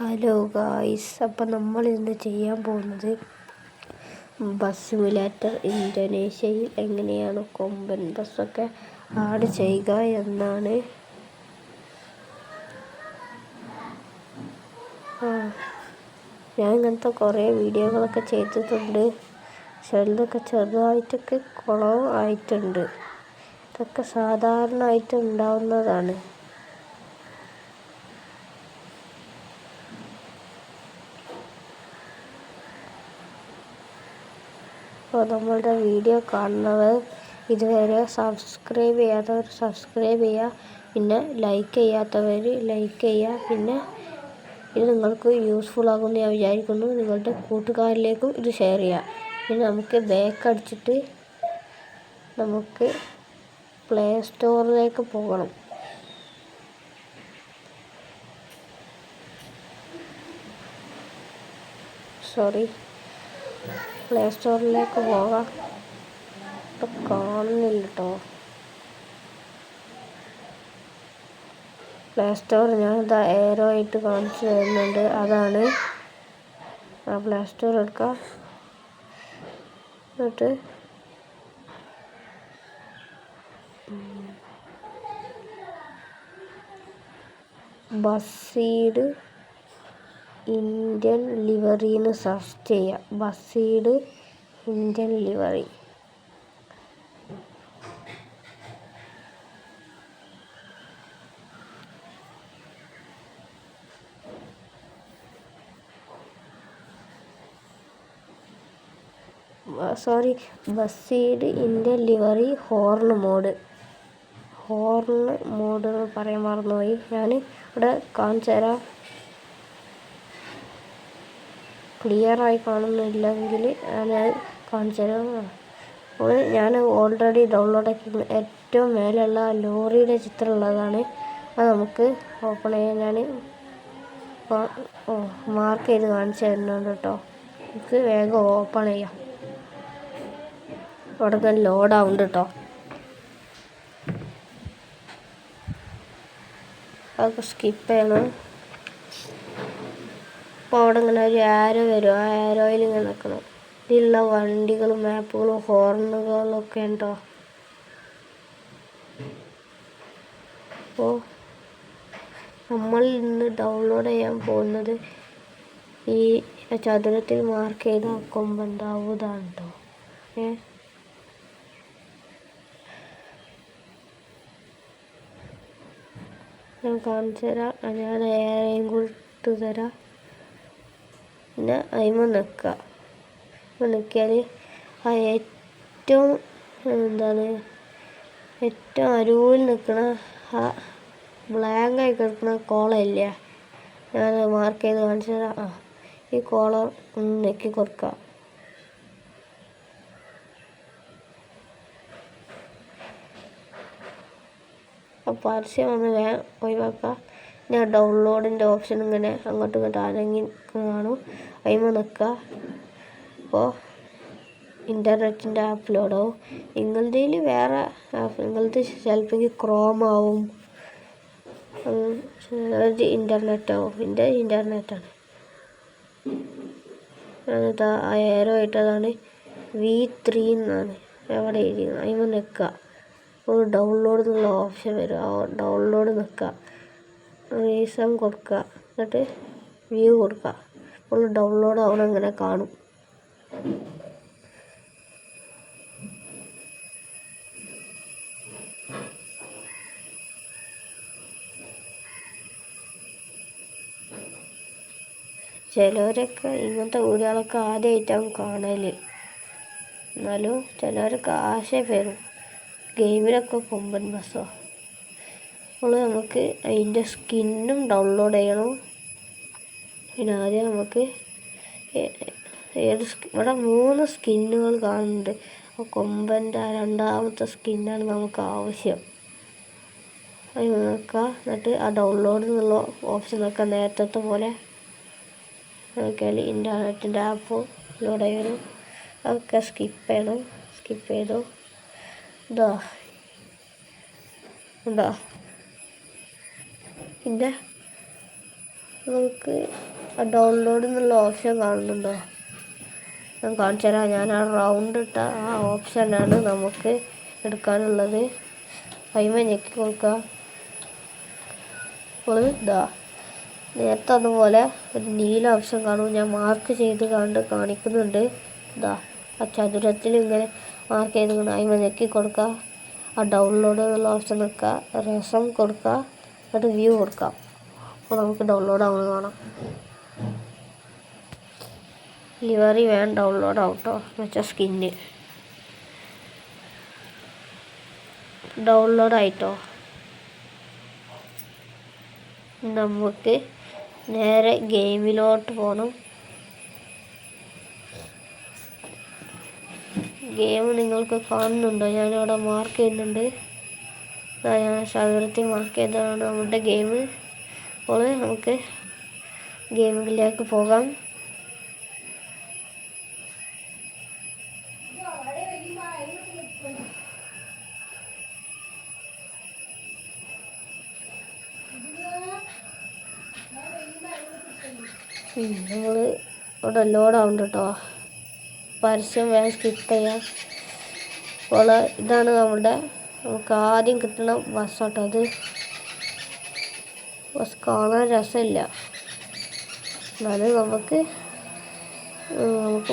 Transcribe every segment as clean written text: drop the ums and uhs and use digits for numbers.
Hello guys, അപ്പം നമ്മൾ ഇന്ന് ചെയ്യാൻ പോകുന്നത് ബസ് സിമുലേറ്റർ ഇന്തോനേഷ്യയിൽ എങ്ങനെയാണ് കൊമ്പൻ ബസ്സൊക്കെ ആഡ് ചെയ്യുക എന്നാണ്. ഞാൻ ഇങ്ങനത്തെ കുറേ വീഡിയോകളൊക്കെ ചെയ്തിട്ടുണ്ട്. ചിലതൊക്കെ ചെറുതായിട്ടൊക്കെ കുളവും ആയിട്ടുണ്ട്. ഇതൊക്കെ സാധാരണയായിട്ട് ഉണ്ടാവുന്നതാണ്. അപ്പോൾ നമ്മളുടെ വീഡിയോ കാണുന്നവർ ഇതുവരെ സബ്സ്ക്രൈബ് ചെയ്യാത്തവർ സബ്സ്ക്രൈബ് ചെയ്യുക, പിന്നെ ലൈക്ക് ചെയ്യാത്തവർ ലൈക്ക് ചെയ്യുക. പിന്നെ ഇത് നിങ്ങൾക്ക് യൂസ്ഫുൾ ആകുമെന്ന് ഞാൻ വിചാരിക്കുന്നു. നിങ്ങളുടെ കൂട്ടുകാരിലേക്കും ഇത് ഷെയർ ചെയ്യുക. പിന്നെ നമുക്ക് ബാക്ക് അടിച്ചിട്ട് നമുക്ക് പ്ലേ സ്റ്റോറിലേക്ക് പോകണം. പ്ലേ സ്റ്റോറിലേക്ക് പോകാം. ഇപ്പം കാണുന്നില്ല കേട്ടോ പ്ലേ സ്റ്റോർ. ഞാനിതാ ഏരോ ആയിട്ട് കാണിച്ചു തരുന്നുണ്ട്. അതാണ് ആ പ്ലേ സ്റ്റോർ. എടുക്കാം. എന്നിട്ട് ബസ്സീഡ് ഇന്ത്യൻ ലിവറിന്ന് സെർച്ച് ചെയ്യുക. Bussid Indian livery. Bussid Indian livery horn mode പറയാൻ മറന്നുപോയി. ഞാൻ ഇവിടെ കാണിച്ചു തരാം. ക്ലിയറായി കാണുന്നില്ലെങ്കിൽ ഞാൻ കാണിച്ചു തരാം. അപ്പോൾ ഞാൻ ഓൾറെഡി ഡൗൺലോഡ് ആക്കി ഏറ്റവും മേലെയുള്ള ലോറിയുടെ ചിത്രമുള്ളതാണ്. അത് നമുക്ക് ഓപ്പൺ ചെയ്യാൻ ഞാൻ മാർക്ക് ചെയ്ത് കാണിച്ചു തരുന്നുണ്ട് കേട്ടോ. നമുക്ക് വേഗം ഓപ്പൺ ചെയ്യാം. അവിടെ തന്നെ ലോഡാവുന്നുണ്ട് കേട്ടോ. അതൊക്കെ സ്കിപ്പ് ചെയ്യണം. അപ്പോൾ അവിടെ ഇങ്ങനെ ഒരു ആരോ വരും. ആ ആരോയിൽ ഇങ്ങനെ നിൽക്കണം. ഇതിലുള്ള വണ്ടികളും മാപ്പുകളും ഹോർണുകളും ഒക്കെ ഉണ്ടോ. അപ്പോൾ നമ്മൾ ഇന്ന് ഡൗൺലോഡ് ചെയ്യാൻ പോകുന്നത് ഈ ചതുരത്തിൽ മാർക്ക് ചെയ്ത കൊമ്പൻ ദാവൂദാണ് കേട്ടോ. ഞാൻ കാണിച്ചു തരാം. ഞാൻ ഏറെയും കൊടുത്തു തരാം. പിന്നെ അതിമ നിൽക്കുക. നിൽക്കിയാൽ ആ ഏറ്റവും അരുവിൽ നിൽക്കണ ആ ബ്ലാങ്കായി കിടക്കുന്ന കോളമില്ലേ, ഞാൻ മാർക്ക് ചെയ്ത് കാണിച്ചു തരാം. ഈ കോളം ഒന്ന് നെക്കി കൊടുക്കുക. പരസ്യം ഒന്ന് വേഗം ഒഴിവാക്കുക. ഞാൻ ഡൗൺലോഡിൻ്റെ ഓപ്ഷൻ ഇങ്ങനെ അങ്ങോട്ടും ഇങ്ങോട്ടും അനങ്ങി കാണും. അതിമ നിൽക്കുക. അപ്പോൾ ഇൻ്റർനെറ്റിൻ്റെ ആപ്പ് ലോഡാവും. നിങ്ങളുടേതിൽ വേറെ ആപ്പ്, നിങ്ങളത് ചിലപ്പോൾ ക്രോം ആവും, ഇൻ്റർനെറ്റ് ആവും. എൻ്റെ ഇൻ്റർനെറ്റാണ്. ഞാനിതാ ആ ഏരോ ആയിട്ടതാണ് V3 എന്നാണ് എവിടെ എഴുതിയത്. അതിമ നിൽക്കുക. ഒരു ഡൗൺലോഡ് എന്നുള്ള ഓപ്ഷൻ വരും. ആ ഡൗൺലോഡ് നിൽക്കുക. റീസൺ കൊടുക്കുക. എന്നിട്ട് വ്യൂ കൊടുക്കുക. അപ്പോൾ ഡൗൺലോഡ് ആവണം ഇങ്ങനെ കാണും. ചിലവരൊക്കെ ഇങ്ങനത്തെ വീഡിയോകളൊക്കെ ആദ്യമായിട്ടാവും കാണൽ. എന്നാലും ചിലവരൊക്കെ ആശ വരും ഗെയിമിലൊക്കെ കൊമ്പൻ ബസ്സോ. അപ്പോൾ നമുക്ക് അതിൻ്റെ സ്കിന്നും ഡൗൺലോഡ് ചെയ്യണം. പിന്നെ ആദ്യം നമുക്ക് ഇവിടെ 3 സ്കിന്നുകൾ കാണുന്നുണ്ട്. കൊമ്പൻ്റെ രണ്ടാമത്തെ സ്കിന്നാണ് നമുക്ക് ആവശ്യം. അത് നോക്കുക. എന്നിട്ട് ആ ഡൗൺലോഡ് എന്നുള്ള ഓപ്ഷൻ നോക്കുക. നേരത്തെ പോലെ നോക്കിയാൽ ഇൻ്റർനെറ്റിൻ്റെ ആപ്പ് ലോഡ് ചെയ്യണം. അതൊക്കെ സ്കിപ്പ് ചെയ്യണം. സ്കിപ്പ് ചെയ്തു. ഉണ്ടോ പിന്നെ നമുക്ക് ഡൗൺലോഡ് എന്നുള്ള ഓപ്ഷൻ കാണുന്നുണ്ടോ? ഞാൻ കാണിച്ചു തരാം. ഞാൻ ആ റൗണ്ട് ഇട്ട ആ ഓപ്ഷനാണ് നമുക്ക് എടുക്കാനുള്ളത്. അതിന്മേൽ ഞെക്കി കൊടുക്കുക. അപ്പോൾ ഇതാ നേരത്തെ അതുപോലെ ഒരു നീല ഓപ്ഷൻ കാണും. ഞാൻ മാർക്ക് ചെയ്ത് കാണിക്കുന്നുണ്ട്. ഇതാ ആ ചതുരത്തിൽ ഇങ്ങനെ മാർക്ക് ചെയ്ത് അതിന്മേൽ ഞെക്കി കൊടുക്കുക. ആ ഡൗൺലോഡ് എന്നുള്ള ഓപ്ഷൻ നിൽക്കുക, രസം കൊടുക്കുക, എന്നിട്ട് വ്യൂ കൊടുക്കാം. അപ്പോൾ നമുക്ക് ഡൗൺലോഡ് ആവുന്നത് കാണാം. ലിവറി വേണം ഡൗൺലോഡ് ആവട്ടോ എന്ന് വെച്ചാൽ സ്കിന്ന് ഡൗൺലോഡ് ആയിട്ടോ. നമുക്ക് നേരെ ഗെയിമിലോട്ട് പോകണം. ഗെയിം നിങ്ങൾക്ക് കാണുന്നുണ്ടോ? ഞാനിവിടെ മാർക്ക് ചെയ്യുന്നുണ്ട്. ഞാൻ ശകലത്തിൽ മാർക്ക് ചെയ്തതാണ് നമ്മുടെ ഗെയിം. അപ്പോൾ നമുക്ക് ഗെയിമിലേക്ക് പോകാം. നമ്മൾ ഇവിടെ ലോഡാവുന്നുണ്ട് കേട്ടോ. പരസ്യം വേഗം സ്കിപ്പ് ചെയ്യാം. അപ്പോൾ ഇതാണ് നമുക്ക് ആദ്യം കിട്ടുന്ന ബസ് കേട്ടോ. അത് ബസ് കാണാൻ രസമില്ല, എന്നാലും നമുക്ക്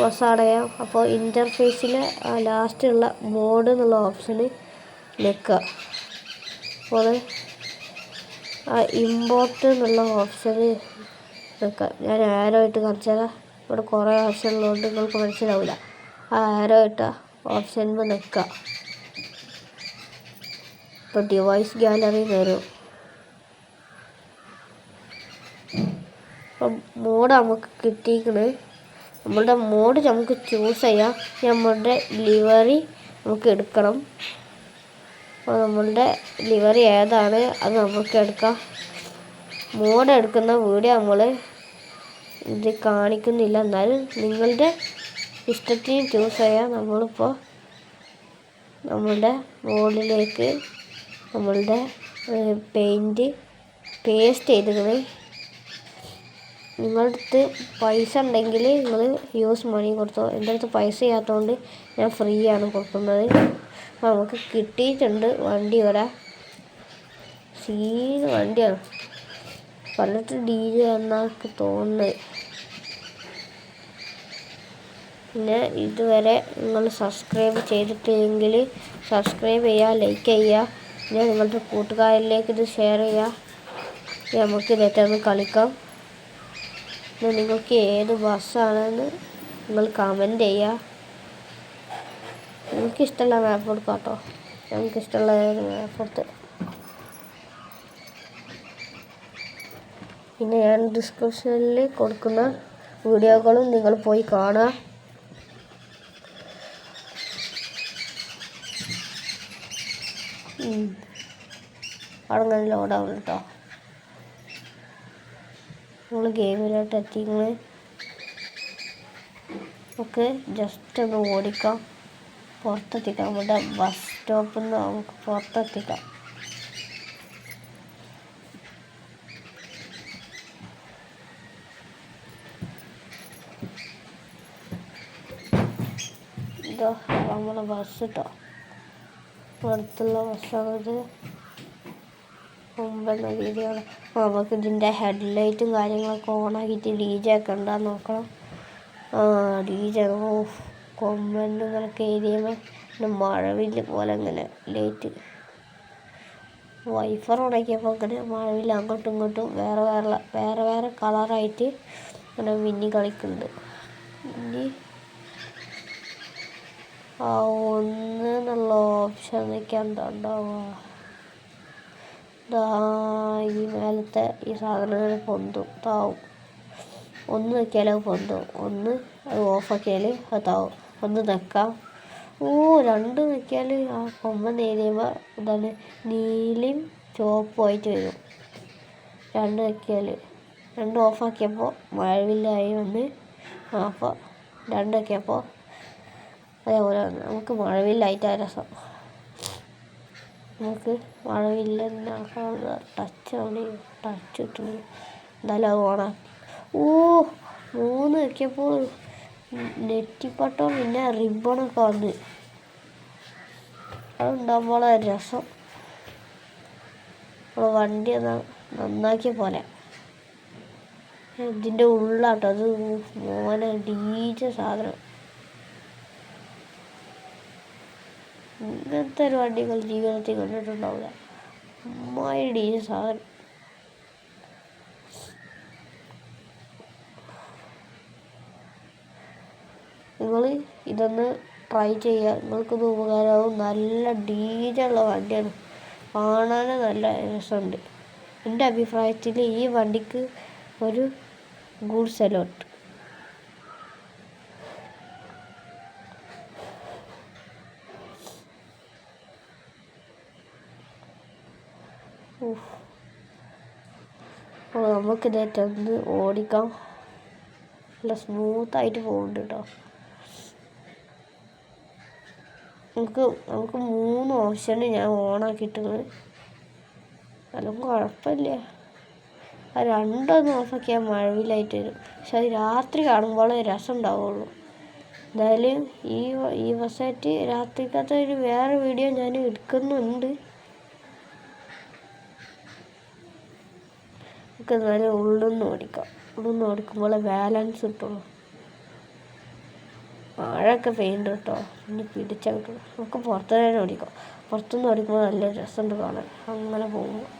ബസ് അടയാം. അപ്പോൾ ഇൻ്റർഫേസിലെ ആ ലാസ്റ്റുള്ള മോഡ് എന്നുള്ള ഓപ്ഷന് നിൽക്കുക. അപ്പോൾ ആ ഇമ്പോർട്ട് എന്നുള്ള ഓപ്ഷന് നിൽക്കുക. ഞാൻ ആരോ ആയിട്ട് കാണിച്ചു തരാം. ഇവിടെ കുറേ ഓപ്ഷനുള്ളതുകൊണ്ട് നിങ്ങൾക്ക് മനസ്സിലാവില്ല. ആ ആരോ ഇട്ട ഓപ്ഷനിൽ നിൽക്കുക. ഇപ്പോൾ ഡിവൈസ് ഗാലറി വരും. അപ്പം മോഡ് നമുക്ക് കിട്ടിയിരിക്കുന്നത്. നമ്മളുടെ മോഡ് നമുക്ക് ചൂസ് ചെയ്യാം. നമ്മളുടെ ലിവറി നമുക്ക് എടുക്കണം. അപ്പോൾ നമ്മളുടെ ലിവറി ഏതാണ് അത് നമുക്ക് എടുക്കാം. മോഡ് എടുക്കുന്ന വീഡിയോ നമ്മൾ ഇത് കാണിക്കുന്നില്ല, എന്നാലും നിങ്ങളുടെ ഇഷ്ടത്തിന് ചൂസ് ചെയ്യാം. നമ്മളിപ്പോൾ നമ്മളുടെ മോഡിലേക്ക് നമ്മളുടെ പെയിൻറ്റ് പേസ്റ്റ് ചെയ്തിരിക്കുന്നത്. നിങ്ങളുടെ അടുത്ത് പൈസ ഉണ്ടെങ്കിൽ നിങ്ങൾ യൂസ് മണി കൊടുത്തോ. എൻ്റെ അടുത്ത് പൈസ ചെയ്യാത്തതുകൊണ്ട് ഞാൻ ഫ്രീ ആണ് കൊടുക്കുന്നത്. അപ്പോൾ നമുക്ക് കിട്ടിയിട്ടുണ്ട് വണ്ടി. ഇവിടെ സീന് വണ്ടിയാണ്. പലട്ട് ഡീല് എന്നാൾക്ക് തോന്നുന്നത്. പിന്നെ ഇതുവരെ നിങ്ങൾ സബ്സ്ക്രൈബ് ചെയ്തിട്ടില്ലെങ്കിൽ സബ്സ്ക്രൈബ് ചെയ്യുക, ലൈക്ക് ചെയ്യുക. പിന്നെ നിങ്ങളുടെ കൂട്ടുകാരിലേക്ക് ഇത് ഷെയർ ചെയ്യുക. നമുക്ക് ഇതൊന്ന് കളിക്കാം. പിന്നെ നിങ്ങൾക്ക് ഏത് ബസ്സാണെന്ന് നിങ്ങൾ കമൻറ്റ് ചെയ്യുക. എനിക്കിഷ്ടമുള്ള മാപ്പ് കൊടുക്കാം കേട്ടോ. ഞങ്ങൾക്കിഷ്ടമുള്ള മാപ്പ് കൊടുത്ത് പിന്നെ ഞാൻ ഡിസ്ക്രിപ്ഷനിൽ കൊടുക്കുന്ന വീഡിയോകളും നിങ്ങൾ പോയി കാണുക. അവിടെ ലോഡാവും കേട്ടോ. നമ്മൾ ഗെയിമിലോട്ട് എത്തിക്കുന്നത് നമുക്ക് ജസ്റ്റ് ഒന്ന് ഓടിക്കാം, പുറത്തെത്തിക്കാം. നമ്മുടെ ബസ് സ്റ്റോപ്പിൽ നിന്ന് നമുക്ക് പുറത്തെത്തിക്കാം. ഇതോ നമ്മളെ ബസ് കേട്ടോ. അടുത്തുള്ള ബസ്സാണിത്. മുമ്പെന്ന രീതിയാണ്. നമുക്ക് ഇതിൻ്റെ ഹെഡ്ലൈറ്റും കാര്യങ്ങളൊക്കെ ഓണാക്കിയിട്ട് ഡി ജെ ഒക്കെ ഉണ്ടാകുന്ന നോക്കണം. ഡി ജെ കൊമ്പൻ്റുകളൊക്കെ ഏരിയയിൽ പിന്നെ മഴവില്ല് പോലെ ഇങ്ങനെ ലൈറ്റ് വൈഫർ ഉണക്കിയപ്പോൾ ഇങ്ങനെ മഴവില്ല് അങ്ങോട്ടും ഇങ്ങോട്ടും വേറെ വേറെ കളറായിട്ട് ഇങ്ങനെ മിന്നി കളിക്കുന്നുണ്ട്. ഇനി ആ 1 എന്നുള്ള ഓപ്ഷൻ നിൽക്കാൻ എന്താ ഉണ്ടാവുക? ഈ മേലത്തെ ഈ സാധനങ്ങൾ പൊന്തും താവും. 1 നിൽക്കിയാൽ അത് പൊന്തും, 1 അത് ഓഫാക്കിയാൽ അത് താവും. 1 നിൽക്കാം. 2 നിൽക്കിയാൽ ആ കൊമ്പൻ ഏരിയുമ്പോൾ എന്താണ് നീലയും ചുവപ്പുമായിട്ട് വരും. 2 നിൽക്കിയാൽ 2 ഓഫാക്കിയപ്പോൾ മഴവില്ലായി വന്ന്. അപ്പോൾ 2 നിൽക്കിയപ്പോൾ അതേപോലെ വന്ന്. നമുക്ക് മഴവില്ലായിട്ടാണ് രസം. നമുക്ക് മഴവില്ല ടച്ച് കിട്ടുന്നു. എന്തായാലും അത് ഓണാ. ഓ 3 വെക്കിയപ്പോൾ നെറ്റിപ്പട്ടോ പിന്നെ റിബണൊക്കെ വന്ന്. അതുണ്ടാകുമ്പോൾ രസം. വണ്ടി നന്നാക്കിയ പോലെ. ഇതിൻ്റെ ഉള്ളാട്ടോ അത്. മോനെ ഡീജ സാധനം. ഇങ്ങനത്തെ ഒരു വണ്ടികൾ ജീവിതത്തിൽ കണ്ടിട്ടുണ്ടാവില്ല. അമ്മായി ഡീജ സാധനം. നിങ്ങൾ ഇതൊന്ന് ട്രൈ ചെയ്യുക. നിങ്ങൾക്കൊന്ന് ഉപകാരമാവും. നല്ല ഡീജുള്ള വണ്ടിയാണ്. കാണാൻ നല്ല രസമുണ്ട്. എൻ്റെ അഭിപ്രായത്തിൽ ഈ വണ്ടിക്ക് ഒരു ഗുഡ് സലോട്ട്. നമുക്കിതേറ്റൊന്ന് ഓടിക്കാം. നല്ല സ്മൂത്തായിട്ട് പോകുന്നുണ്ട് കേട്ടോ. നമുക്ക് 3 ഓപ്ഷൻ ഞാൻ ഓണാക്കിയിട്ടുണ്ട്. അതൊന്നും കുഴപ്പമില്ല. ആ 2 ഓഫാക്കിയാൽ മഴവിലായിട്ട് വരും. പക്ഷെ അത് രാത്രി കാണുമ്പോൾ രസം ഉണ്ടാവുള്ളൂ. എന്തായാലും ഈ ബസ്സായിട്ട് രാത്രിക്കകത്തെ ഒരു വേറെ വീഡിയോ ഞാൻ എടുക്കുന്നുണ്ട്. നമുക്ക് എന്നാലും ഉള്ളിൽ ഓടിക്കാം. ഉള്ളിൽ ഓടിക്കുമ്പോൾ ബാലൻസ് കിട്ടുള്ളൂ. മഴയൊക്കെ പെയ്യുന്നുണ്ട് കേട്ടോ. ഇനി പിടിച്ചാൽ കിട്ടുള്ളൂ. നമുക്ക് പുറത്തു തന്നെ ഓടിക്കാം. പുറത്തുനിന്ന് ഓടിക്കുമ്പോൾ നല്ല രസമുണ്ട് കാണാൻ. അങ്ങനെ പോകുമ്പോൾ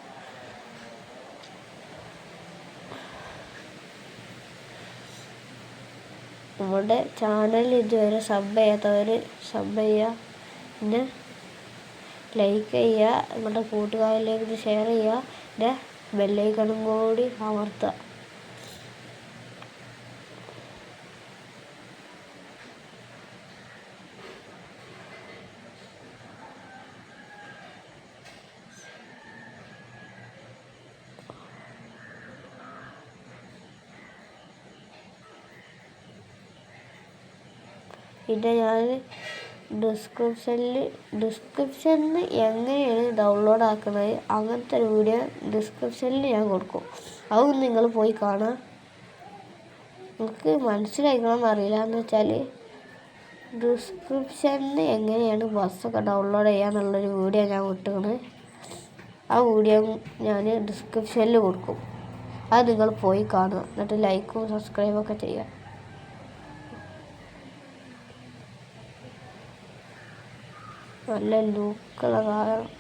നമ്മുടെ ചാനൽ ഇതുവരെ സബ് ചെയ്യാത്തവർ സബ് ചെയ്യുക. പിന്നെ ലൈക്ക് ചെയ്യുക. നിങ്ങളുടെ കൂട്ടുകാരിലേക്ക് ഇത് ഷെയർ ചെയ്യുക. പിന്നെ ബെല്ലൈക്കണും കൂടി അമർത്തുക. പിന്നെ ഞാൻ ഡിസ്ക്രിപ്ഷനിൽ എങ്ങനെയാണ് ഡൗൺലോഡ് ആക്കുന്നത് അങ്ങനത്തെ ഒരു വീഡിയോ ഡിസ്ക്രിപ്ഷനിൽ ഞാൻ കൊടുക്കും. അതും നിങ്ങൾ പോയി കാണാം. നിങ്ങൾക്ക് മനസ്സിലാക്കണമെന്ന് അറിയില്ല എന്ന് വെച്ചാൽ ഡിസ്ക്രിപ്ഷനിൽ എങ്ങനെയാണ് ബസ്സൊക്കെ ഡൗൺലോഡ് ചെയ്യാന്നുള്ളൊരു വീഡിയോ ഞാൻ വിട്ടിട്ടുണ്ട്. ആ വീഡിയോ ഞാൻ ഡിസ്ക്രിപ്ഷനിൽ കൊടുക്കും. അത് നിങ്ങൾ പോയി കാണുക. എന്നിട്ട് ലൈക്കും സബ്സ്ക്രൈബൊക്കെ ചെയ്യുക. നല്ല ലുക്കുള്ള കാരണം.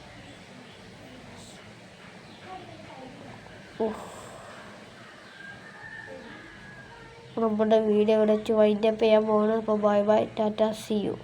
നമ്മുടെ വീഡിയോ ഇവിടെ വെച്ച് വൈൻഡപ്പ് ചെയ്യാൻ പോകുന്നത്. അപ്പോൾ bye bye, tata, see U.